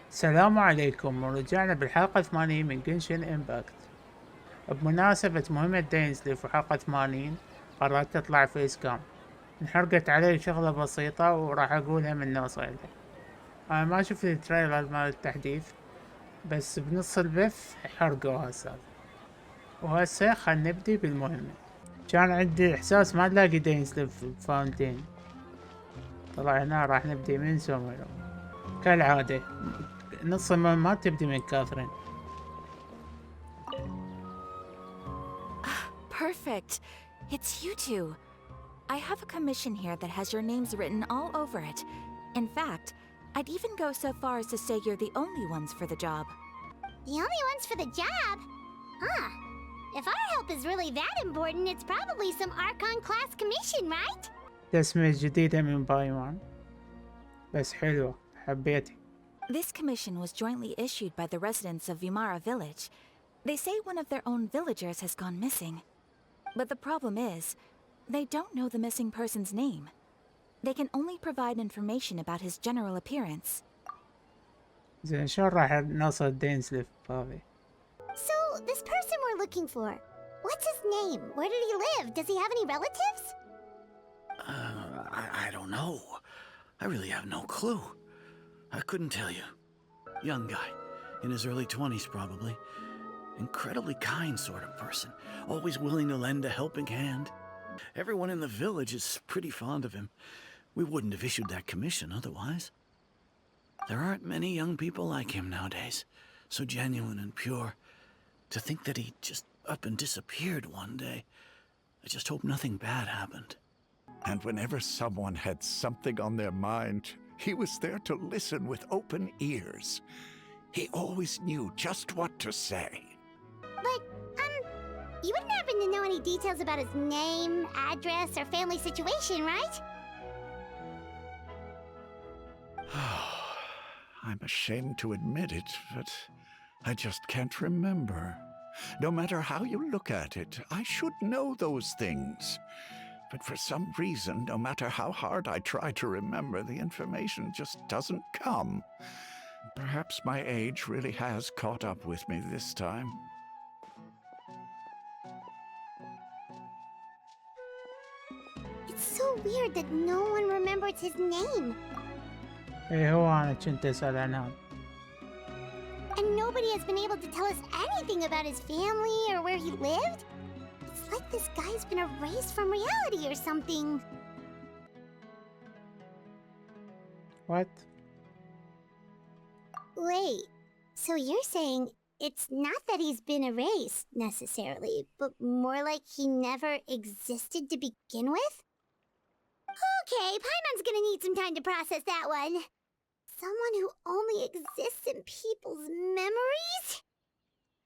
السلام عليكم، ورجعنا بالحلقة 80 من جنشن امباكت. بمناسبة مهمة داينسليف وحلقة 80 قررت تطلع فيس كام. انحرقت علي شغلة بسيطة وراح اقولها من نوصل لها. انا ما شفت التريلر مال التحديث، بس بنص البث حرقوا هالسالفة. وهسه خلنا نبدي بالمهمة. كان عندي احساس ما نلاقي داينسليف فاونتين، طلع هنا راح نبدي من سوميرو كالعادة. نص المهمات تبدي من كاثرين. Perfect. It's you two. I have a commission here that has your names written all over it. In fact, I'd even go so far as to say you're the only ones for the job. The only ones for the job? Huh. If our help is really that important, it's probably some Archon class commission, right? تسمية جديدة من بايوان، بس حلوة حبيتي. This commission was jointly issued by the residents of Vimara village. They say one of their own villagers has gone missing. But the problem is, they don't know the missing person's name. They can only provide information about his general appearance. زين شلون راح نوصل دينسليف هذي؟ So, this person we're looking for, what's his name? Where did he live? Does he have any relatives? I don't know. I really have no clue. I couldn't tell you. Young guy, in his early 20s probably. Incredibly kind sort of person, always willing to lend a helping hand. Everyone in the village is pretty fond of him. We wouldn't have issued that commission otherwise. There aren't many young people like him nowadays, so genuine and pure. To think that he just up and disappeared one day. I just hope nothing bad happened. And whenever someone had something on their mind, he was there to listen with open ears. He always knew just what to say. But, you wouldn't happen to know any details about his name, address, or family situation, right? I'm ashamed to admit it, but I just can't remember. No matter how you look at it, I should know those things. But for some reason, no matter how hard I try to remember, the information just doesn't come. Perhaps my age really has caught up with me this time. It's so weird that no one remembers his name. ايه هو انا كنت اسأل عن هذا. And nobody has been able to tell us anything about his family or where he lived. It's like this guy's been erased from reality or something. What? Wait, so you're saying it's not that he's been erased necessarily, but more like he never existed to begin with? Okay, Paimon's gonna need some time to process that one. Someone who only exists in people's memories?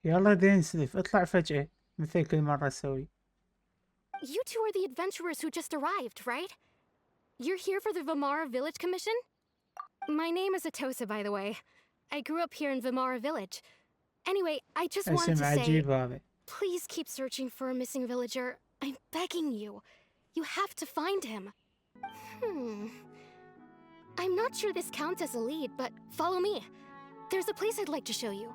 يلا دينسليف اطلع فجأة مثل كل مرة اسوي. You two are the adventurers who just arrived, right? You're here for the Vimara Village Commission? My name is Atosa, by the way. I grew up here in Vimara Village. Anyway, I just wanted اسم to say, عجيب هذا. please keep searching for a missing villager. I'm begging you. You have to find him. I'm not sure this counts as a lead, but follow me. There's a place I'd like to show you.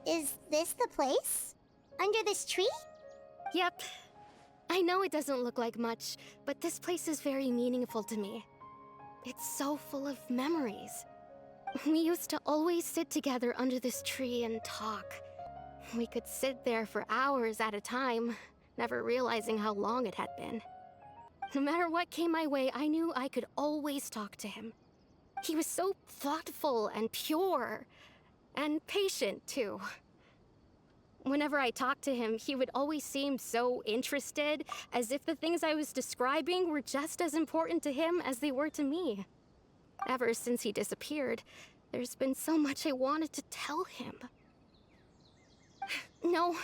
Is this the place? Under this tree? Yep. I know it doesn't look like much, but this place is very meaningful to me. It's so full of memories. We used to always sit together under this tree and talk. We could sit there for hours at a time, never realizing how long it had been. No matter what came my way, I knew I could always talk to him. He was so thoughtful and pure, and patient too. Whenever I talked to him, he would always seem so interested, as if the things I was describing were just as important to him as they were to me. Ever since he disappeared, there's been so much I wanted to tell him. No,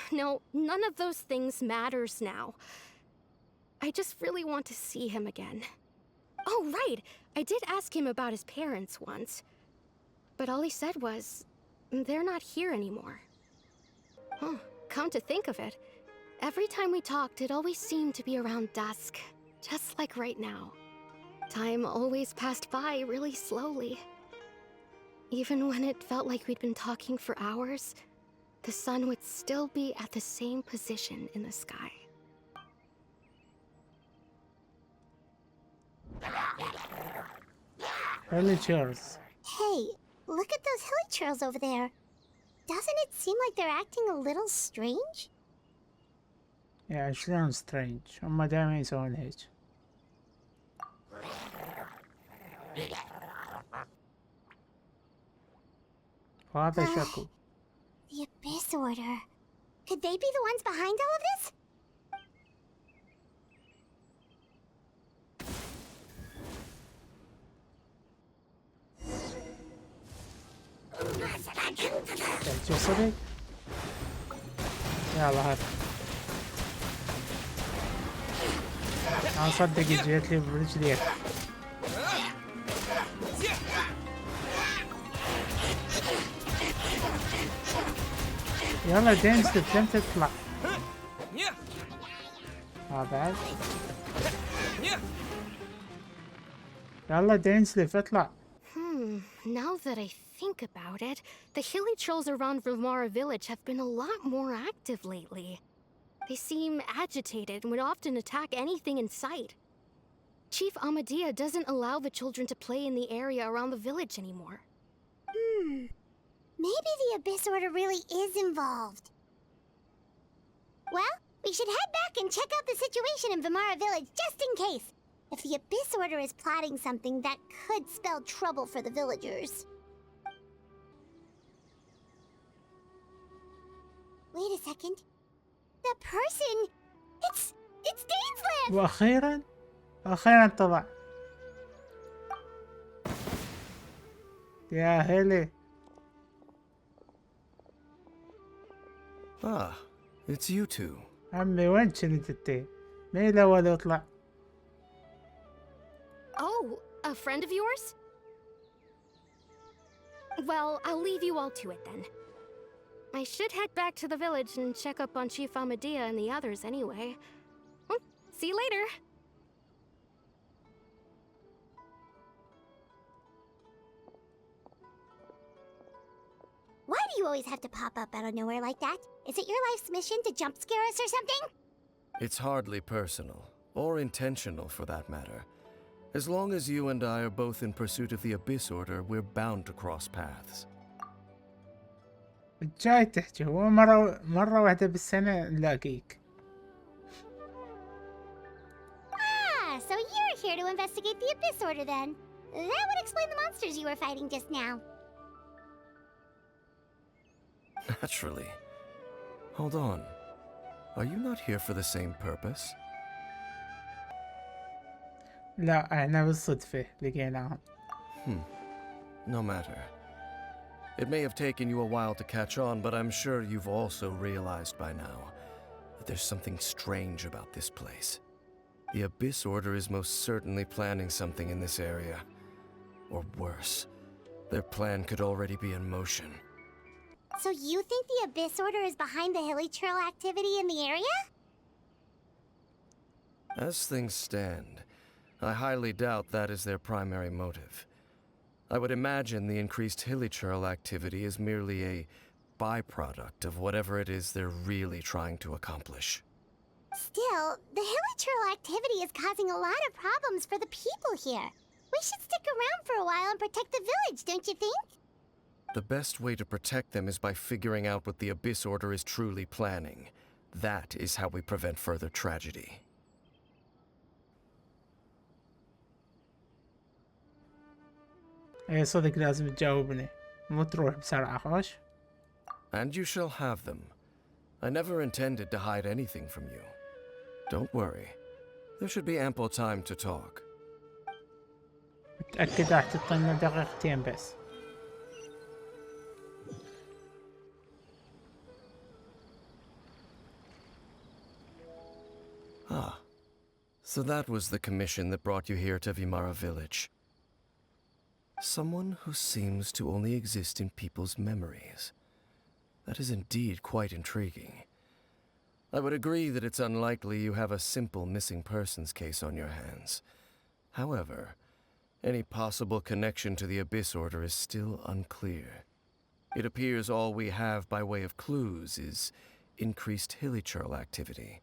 none of those things matters now. I just really want to see him again. Oh, right, I did ask him about his parents once. But all he said was, they're not here anymore. Huh, come to think of it, every time we talked, it always seemed to be around dusk, just like right now. Time always passed by really slowly. Even when it felt like we'd been talking for hours, the sun would still be at the same position in the sky. Villagers. Hey, look at those hilly trails over there. Doesn't it seem like they're acting a little strange? يا شلون سترينج، هم دايما يسوون هيك. وهذا شكو. The Abyss Order. Could they be the ones behind all of this? جسدك؟ يلا هات. أنا صدق جيت لي برجليك. يلا دينسليف لم تطلع. بعد. يلا دينسليف اطلع. Now that I think about it, the hilly trails around Vilmara village have been a lot more active lately. They seem agitated and would often attack anything in sight. Chief Amadea doesn't allow the children to play in the area around the village anymore. Maybe the Abyss Order really is involved. Well, we should head back and check out the situation in Vilmara village just in case. If the Abyss Order is plotting something that could spell trouble for the villagers. Wait a second. The person... It's Dainsleif! وأخيرا طلع. يا هلي. Ah, it's you two. عمي وين كنت انت؟ مين الأول يطلع؟ Oh, a friend of yours? Well, I'll leave you all to it then. I should head back to the village and check up on Chief Amadea and the others anyway. Well, see you later. Why do you always have to pop up out of nowhere like that? Is it your life's mission to jump scare us or something? It's hardly personal, or intentional for that matter. As long as you and I are both in pursuit of the Abyss Order, we're bound to cross paths. جاي تحكي هو مرة واحدة بالسنة نلاقيك. Ah, so you're here to investigate the Abyss Order then. That would explain the monsters you were fighting just now. Naturally. Hold on. Are you not here for the same purpose? لا احنا بالصدفة لقيناهم. No matter. It may have taken you a while to catch on, but I'm sure you've also realized by now that there's something strange about this place. The Abyss Order is most certainly planning something in this area. Or worse, their plan could already be in motion. So you think the Abyss Order is behind the hilly trail activity in the area? As things stand, I highly doubt that is their primary motive. I would imagine the increased hilly trail activity is merely a byproduct of whatever it is they're really trying to accomplish. Still, the hilly trail activity is causing a lot of problems for the people here. We should stick around for a while and protect the village, don't you think? The best way to protect them is by figuring out what the Abyss Order is truly planning. That is how we prevent further tragedy. اي صدق لازم تجاوبني مو تروح بسرعة خوش. And you shall have them. I never intended to hide anything from you. Don't worry. There should be ample time to talk. متأكد راح تعطينا دقيقتين بس. Ah. So that was the commission that brought you here to Vilmara village. Someone who seems to only exist in people's memories. That is indeed quite intriguing. I would agree that it's unlikely you have a simple missing persons case on your hands. However, any possible connection to the Abyss Order is still unclear. It appears all we have by way of clues is increased hilichurl activity,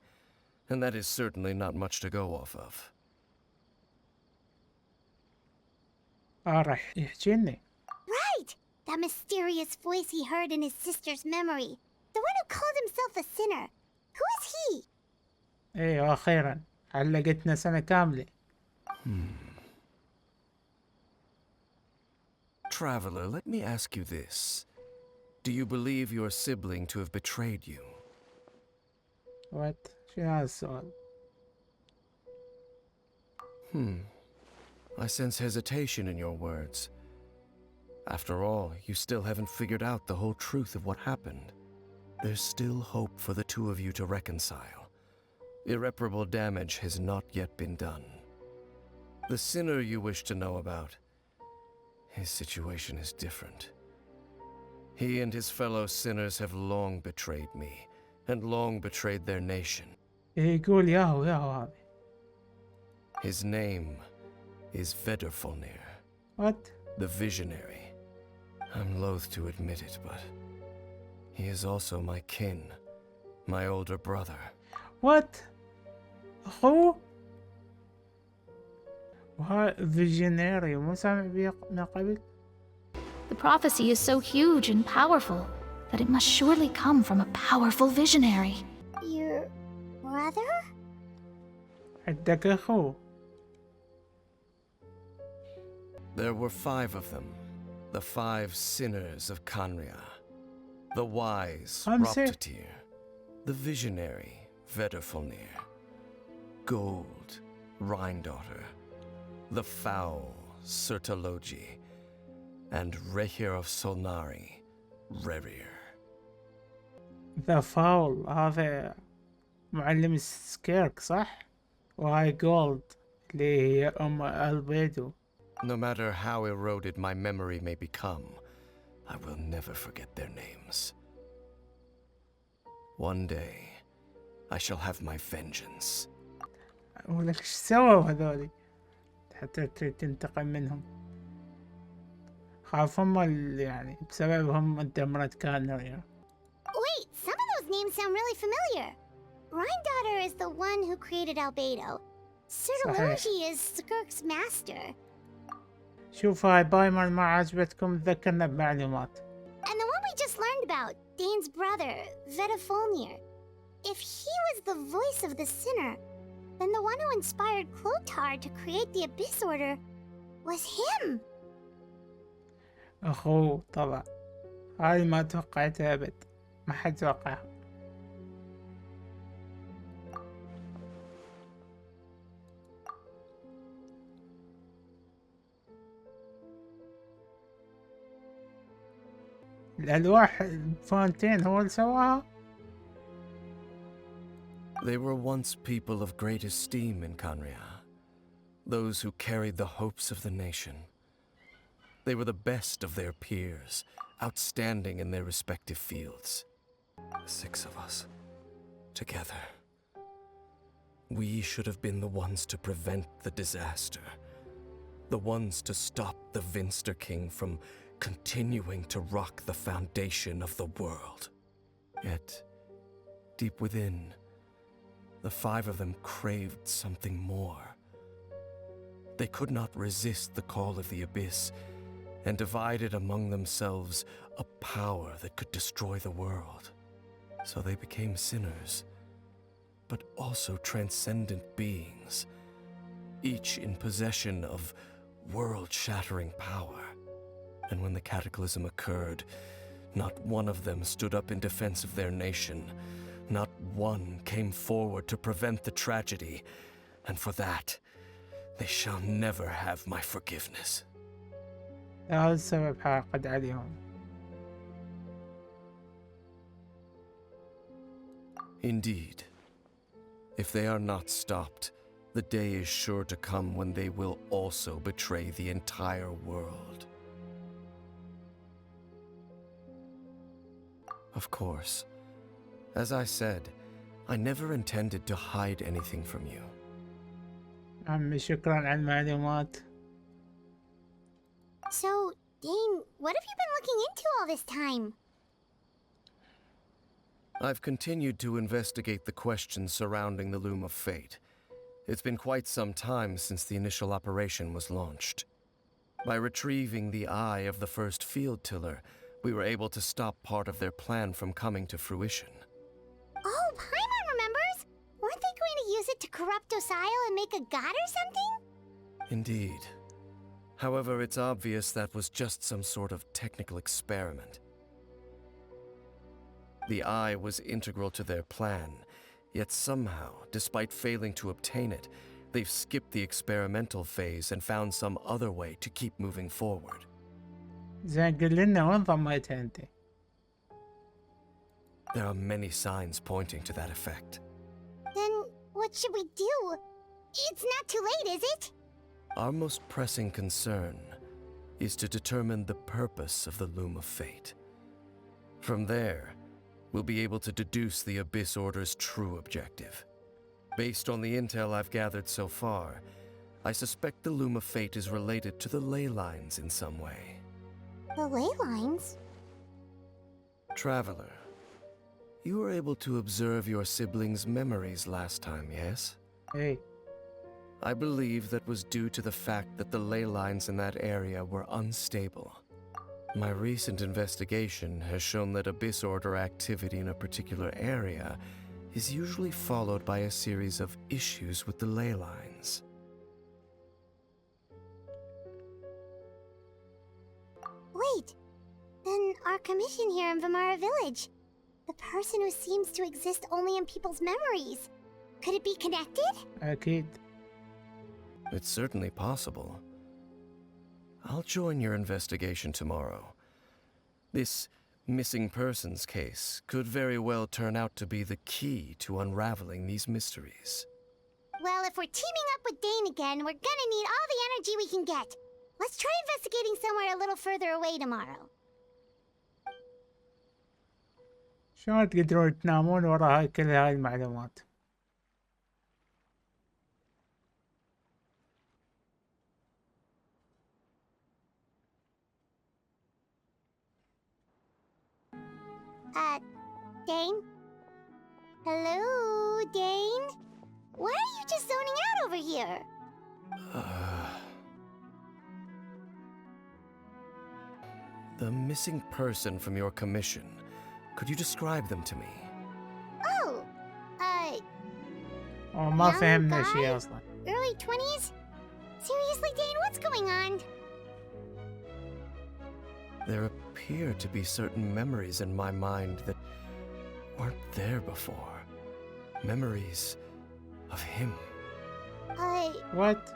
and that is certainly not much to go off of. راح يحجيني. Right! That mysterious voice he heard in his sister's memory. The one who called himself a sinner. Who is he? ايوه اخيرا علقتنا سنة كاملة. Traveler, let me ask you this. Do you believe your sibling to have betrayed you? وات شنو هذا السؤال؟ I sense hesitation in your words. After all, you still haven't figured out the whole truth of what happened. There's still hope for the two of you to reconcile. Irreparable damage has not yet been done. The sinner you wish to know about, his situation is different. He and his fellow sinners have long betrayed me, and long betrayed their nation. يقول ياهو هذا. His name is Vedrfolnir, وات؟ the Visionary. I'm loath to admit it, but he is also my kin, my older brother. وات؟ أخوه؟ وها فيجنيري مو سامع بيه من قبل؟ The prophecy is so huge and powerful that it must surely come from a powerful visionary. Your brother? عندك أخوه. There were 5 of them, the 5 Sinners of Khaenri'ah. The wise Khamseh. Roptatir, the visionary Vedrfolnir, Gold Rhindaughter, the foul Sertologi, and Rehir of Solnari, Rerir. ذا فاول هذا معلم سكيرك صح؟ وهاي جولد اللي هي أم البيدو. No matter how eroded my memory may become, I will never forget their names. One day, I shall have my vengeance. ولك ايش سووا هذولي حتى تنتقم منهم؟ خاف هم يعني بسببهم اندمرت كانريا. Wait, some of those names sound really familiar. Rhindaughter is the one who created Albedo. Sertologi is Skurk's master. شوف هاي بايمر ما عجبتكم ذكرنا بمعلومات. And the one we just learned about, Dane's brother, Vedrfolnir. If he was the voice of the sinner, then the one who inspired Clothar to create the Abyss Order was him. أخوه طبعا. هاي ما توقعتها أبد. ما حد توقعها. الألواح فانتين هو اللي سواها؟ They were once people of great esteem in Khaenri'ah, those who carried the hopes of the nation. They were the best of their peers, outstanding in their respective fields. 6 of us, together. We should have been the ones to prevent the disaster, the ones to stop the Vinster King from continuing to rock the foundation of the world. Yet, deep within, the 5 of them craved something more. They could not resist the call of the Abyss, and divided among themselves a power that could destroy the world. So they became sinners, but also transcendent beings, each in possession of world-shattering power. And when the cataclysm occurred, not one of them stood up in defense of their nation. Not one came forward to prevent the tragedy. And for that, they shall never have my forgiveness. هذا السبب حاقد عليهم. Indeed. If they are not stopped, the day is sure to come when they will also betray the entire world. Of course, as I said, I never intended to hide anything from you. عمي شكرا على المعلومات. So, Dane, what have you been looking into all this time? I've continued to investigate the questions surrounding the Loom of Fate. It's been quite some time since the initial operation was launched. By retrieving the eye of the first field tiller, we were able to stop part of their plan from coming to fruition. Oh, Paimon remembers! Weren't they going to use it to corrupt Osial and make a god or something? Indeed. However, it's obvious that was just some sort of technical experiment. The eye was integral to their plan, yet somehow, despite failing to obtain it, they've skipped the experimental phase and found some other way to keep moving forward. زين قل لنا وين ضميتها انت؟ There are many signs pointing to that effect. Then, what should we do? It's not too late, is it? Our most pressing concern is to determine the purpose of the Loom of Fate. From there, we'll be able to deduce the Abyss Order's true objective. Based on the intel I've gathered so far, I suspect the Loom of Fate is related to the ley lines in some way. The ley lines? Traveler, you were able to observe your siblings' memories last time, yes? اي I believe that was due to the fact that the ley lines in that area were unstable. My recent investigation has shown that Abyss Order activity in a particular area is usually followed by a series of issues with the ley lines. Wait, then our commission here in Vimara Village, the person who seems to exist only in people's memories, could it be connected? أكيد. It's certainly possible. I'll join your investigation tomorrow. This missing persons case could very well turn out to be the key to unraveling these mysteries. Well, if we're teaming up with Dane again, we're gonna need all the energy we can get. Let's try investigating somewhere a little further away tomorrow. شلون تقدرون تنامون ورا هاي كل هاي المعلومات؟ Dane? Hello, Dane? Why are you just zoning out over here? The missing person from your commission. Could you describe them to me? Oh, ما Young فهمنا guy? شيء أصلا. early 20s? Seriously, Dane, what's going on? There appear to be certain memories in my mind that weren't there before. Memories of him. What?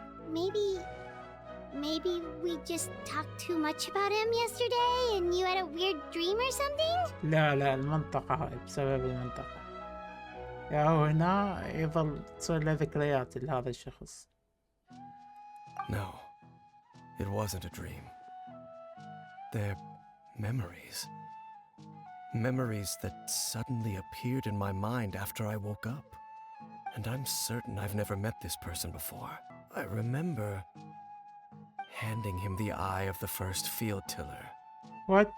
Maybe we just talked too much about him yesterday and you had a weird dream or something? لا المنطقة هاي بسبب المنطقة. يا هو هنا يظل تصير له ذكريات لهذا الشخص. No, it wasn't a dream. They're memories. Memories that suddenly appeared in my mind after I woke up. And I'm certain I've never met this person before. I remember handing him the eye of the first field tiller. What?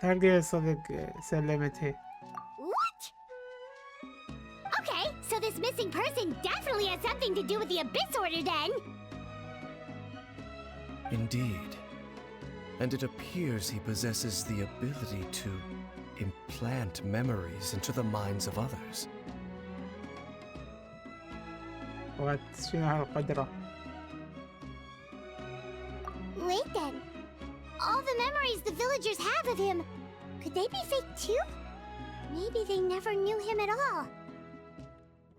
تلقى صدق سلمته. What? Okay, so this missing person definitely has something to do with the Abyss Order then! Indeed. And it appears he possesses the ability to implant memories into the minds of others. What? شنو هالقدرة؟ Wait then. All the memories the villagers have of him, could they be fake too? Maybe they never knew him at all.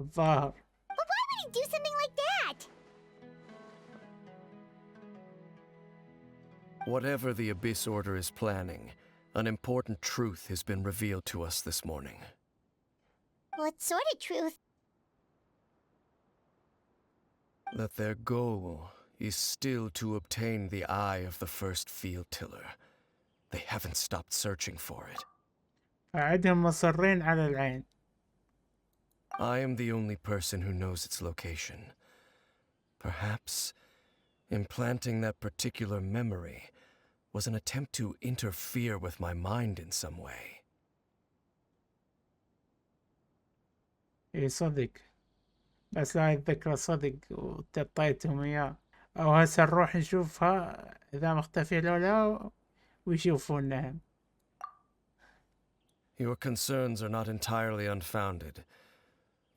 الظاهر. But why would he do something like that? Whatever the Abyss Order is planning, an important truth has been revealed to us this morning. What sort of truth? That their goal is still to obtain the eye of the first field tiller. They haven't stopped searching for it. عندهم مصرين على العين. I am the only person who knows its location. Perhaps implanting that particular memory was an attempt to interfere with my mind in some way. اي صدق، بس لا يتذكر صدق وتطيتهم اياه. او هسه نروح نشوفها اذا مختفي لو لا ويشوفونهم. Your concerns are not entirely unfounded.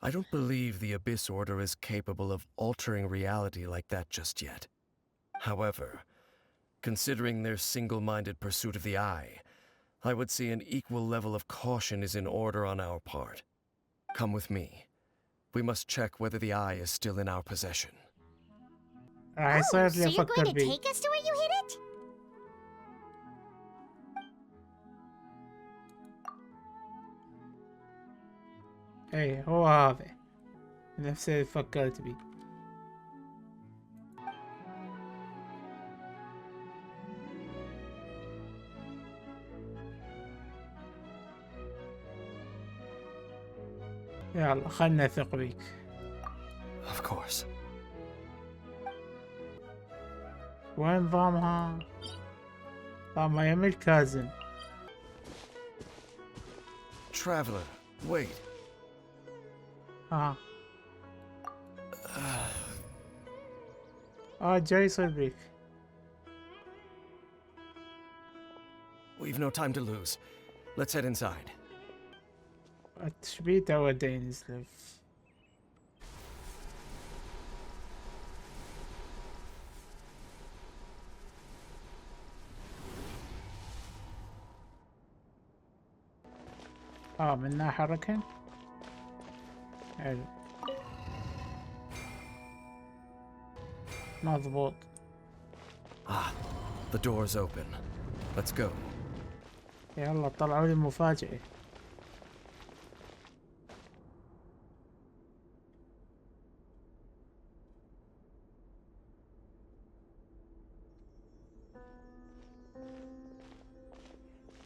I don't believe the Abyss Order is capable of altering reality like that just yet. However, considering their single-minded pursuit of the Eye, I would say an equal level of caution is in order on our part. Come with me. We must check whether the Eye is still in our possession. راح يصير so لي you're افكر going to بيه. take us to where you hid it? اي هو هذا نفس اللي فكرت بيه. يلا خلنا نثق بيك. Of course. وين نظامها؟ نظامها يم الكازن. Traveler, wait. جاي يصير بيك. We've no time to lose. Let's head inside. التشبيه تو داينزليف. منها حركة. حلو مضبوط. The door's open. Let's go. يلا طلعوا لي مفاجأة.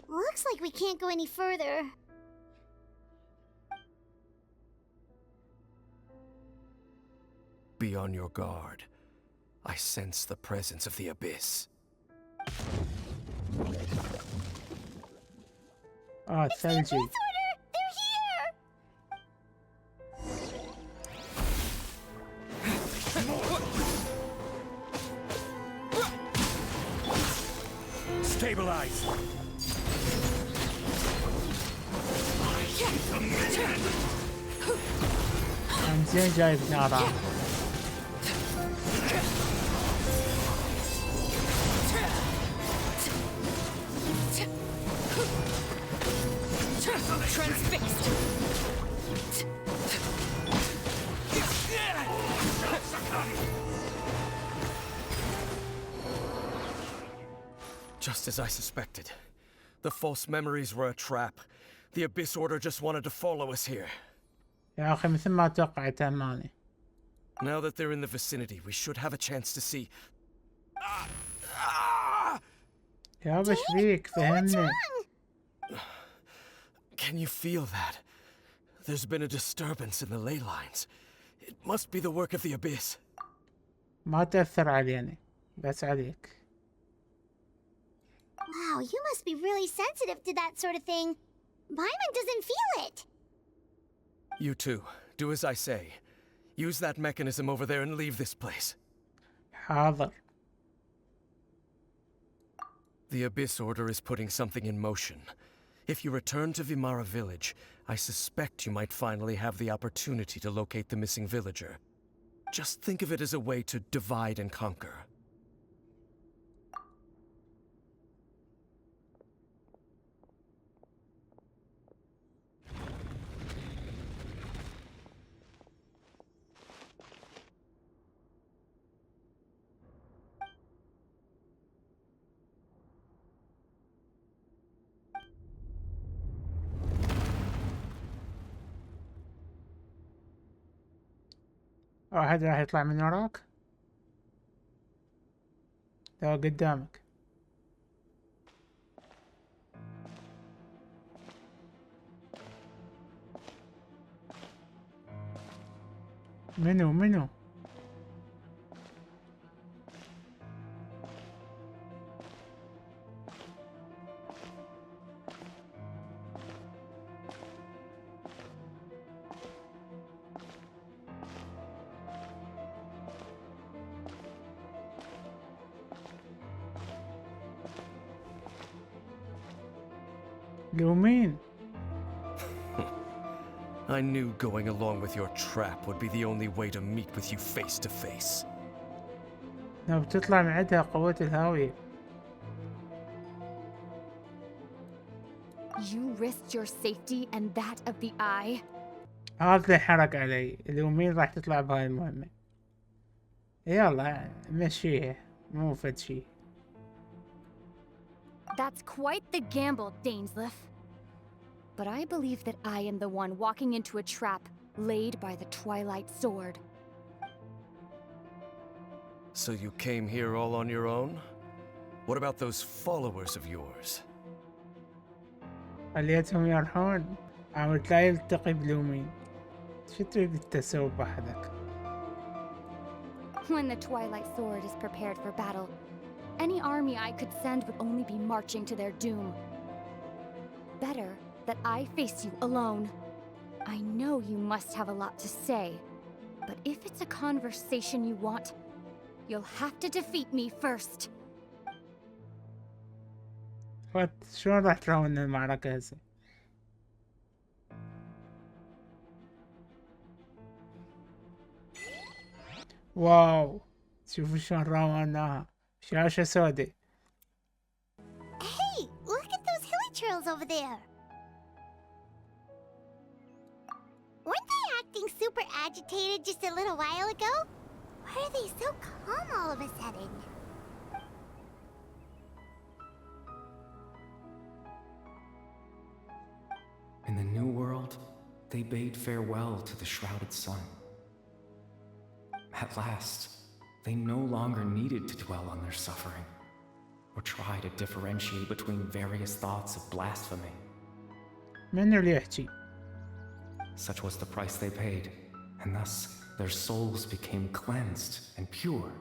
Looks like we can't go any further. Be on your guard. I sense the presence of the Abyss. ثلجي. They're here! Stabilize! زين جايب نارا. Transfixed. Just as I suspected. The false memories were a trap. The Abyss Order just wanted to follow us here. يا أخي مثل ما توقعت أماني. Now that they're in the vicinity, we should have a chance to see. يا بش بيك فهمني. Can you feel that? There's been a disturbance in the ley lines. It must be the work of the Abyss. ما تأثر عليني بس عليك. Wow, you must be really sensitive to that sort of thing. Paimon doesn't feel it. You too. Do as I say. Use that mechanism over there and leave this place. حاضر. The Abyss Order is putting something in motion. If you return to Vimara village, I suspect you might finally have the opportunity to locate the missing villager. Just think of it as a way to divide and conquer. واحد راح يطلع من وراك. لا قدامك. منو لومين. I knew going along with your trap would be the only way to meet with you face to face. لو بتطلع من عندها قوة الهاوية. You risked your safety and that of the Eye? هذا اللي حرق علي. لومين راح تطلع بهاي المهمة. يلا مشيها، مو فد شي. That's quite the gamble, Dainsleif. But I believe that I am the one walking into a trap laid by the Twilight Sword. So you came here all on your own? What about those followers of yours? خليتهم يروحون. عاودت لا يلتقي بلومين. شو تريد تسوي بحدك؟ When the Twilight Sword is prepared for battle, any army I could send would only be marching to their doom. Better that I face you alone. I know you must have a lot to say, but if it's a conversation you want, you'll have to defeat me first. شلون راح تراون المعركة هسه؟ واو، شوفوا شلون راوناها. شاشة سوداء. Hey, look at those hilly trails over there. Weren't they acting super agitated just a little while ago? Why are they so calm all of a sudden? In the New World, they bade farewell to the shrouded sun. At last, they no longer needed to dwell on their suffering, or try to differentiate between various thoughts of blasphemy. منو اللي يحكي؟ Such was the price they paid, and thus their souls became cleansed and pure.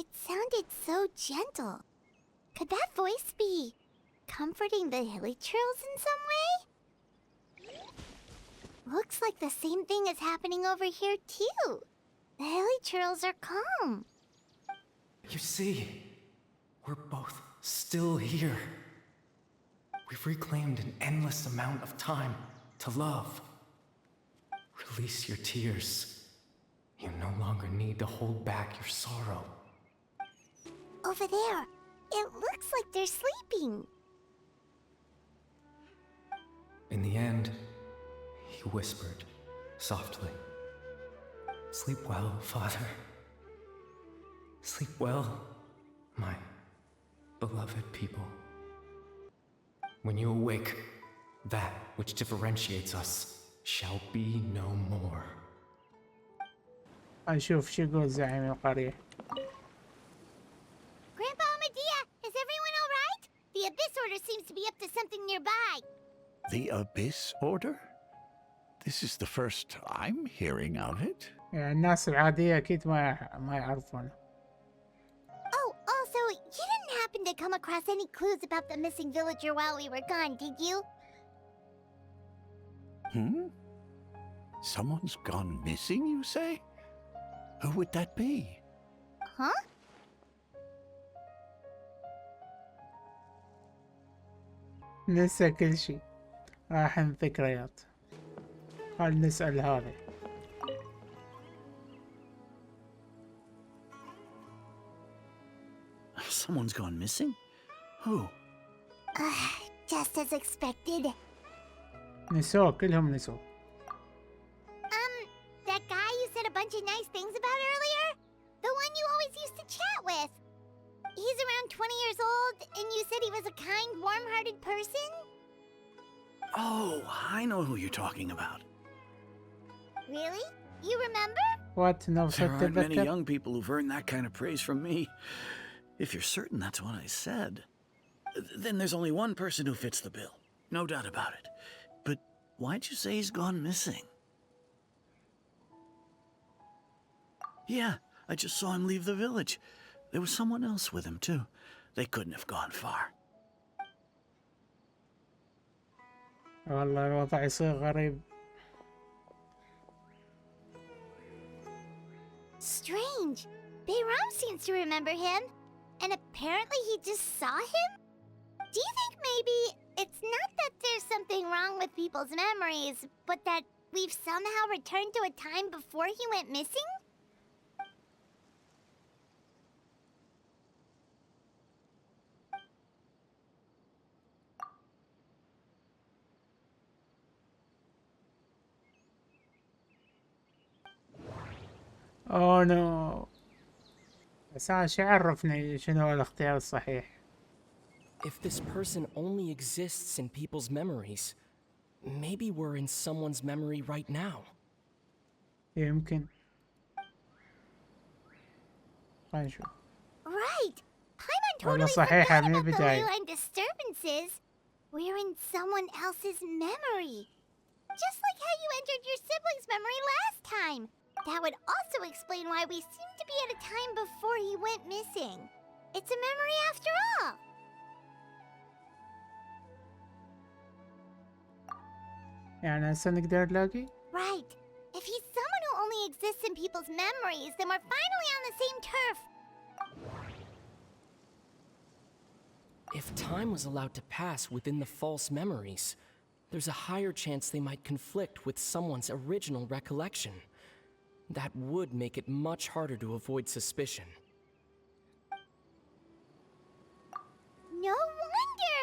It sounded so gentle. Could that voice be comforting the hilly trails in some way? Looks like the same thing is happening over here too. The hilly trails are calm. You see, we're both still here. We've reclaimed an endless amount of time to love. Release your tears. You no longer need to hold back your sorrow. Over there, it looks like they're sleeping. In the end, he whispered softly, "Sleep well, Father. Sleep well, my beloved people. When you awake, that which differentiates us shall be no more." نشوف شو يقول زعيم القرية. Grandpa Medea, is everyone all right? The Abyss Order seems to be up to something nearby. The Abyss Order? This is the first I'm hearing of it. يعني الناس العادية أكيد ما يعرفون. Oh, also, you didn't happen to come across any clues about the missing villager while we were gone, did you? Someone's gone missing, you say? Who would that be? Huh? ننسى كل شي. راح ذكريات. خل نسأل هذا. Someone's gone missing? Who? Just as expected. نسوه كلهم نسوه. That guy you said a bunch of nice things about earlier? The one you always used to chat with. He's around 20 years old, and you said he was a kind, warm-hearted person? Oh, I know who you're talking about. Really? You remember? What? No, There aren't many young people who've earned that kind of praise from me. If you're certain that's what I said, then there's only one person who fits the bill. No doubt about it. But why'd you say he's gone missing? Yeah, I just saw him leave the village. There was someone else with him, too. They couldn't have gone far. والله الوضع يصير غريب. Strange. Bayram seems to remember him, and apparently he just saw him? Do you think maybe it's not that there's something wrong with people's memories, but that we've somehow returned to a time before he went missing? اوه نو. بس أنا شو عرفني شنو هو الاختيار الصحيح؟ If this person only exists in people's memories, maybe we're in someone's memory right now. يمكن. خلينا نشوف. Right. Paimon والله totally صحيحة forgot من about the البداية. ley line disturbances. We're in someone else's memory. Just like how you entered your sibling's memory last time. That would also explain why we seem to be at a time before he went missing. It's a memory after all. يعني هسه نقدر نلاقي؟ Right. If he's someone who only exists in people's memories, then we're finally on the same turf. If time was allowed to pass within the false memories, there's a higher chance they might conflict with someone's original recollection. That would make it much harder to avoid suspicion. No wonder!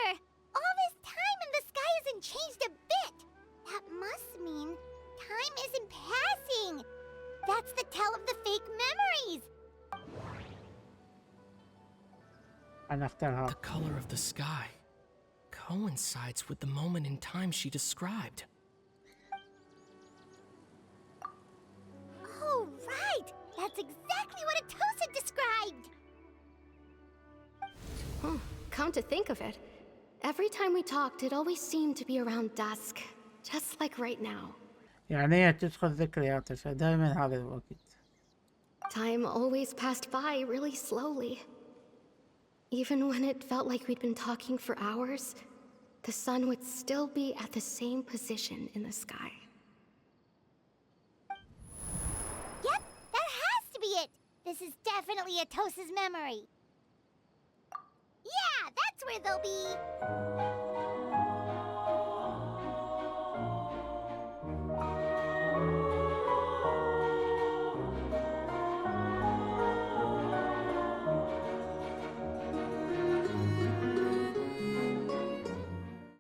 All this time and the sky hasn't changed a bit. That must mean time isn't passing. That's the tell of the fake memories. أنا أختارها. The color of the sky coincides with the moment in time she described. Oh, right! That's exactly what Atosa described! Come to think of it, every time we talked, it always seemed to be around dusk, just like right now. يعني هي تدخل ذكرياته فدائما هذا الوقت. Time always passed by really slowly. Even when it felt like we'd been talking for hours, the sun would still be at the same position in the sky. Yep, that has to be it! This is definitely Atosa's memory. Yeah, that's where they'll be!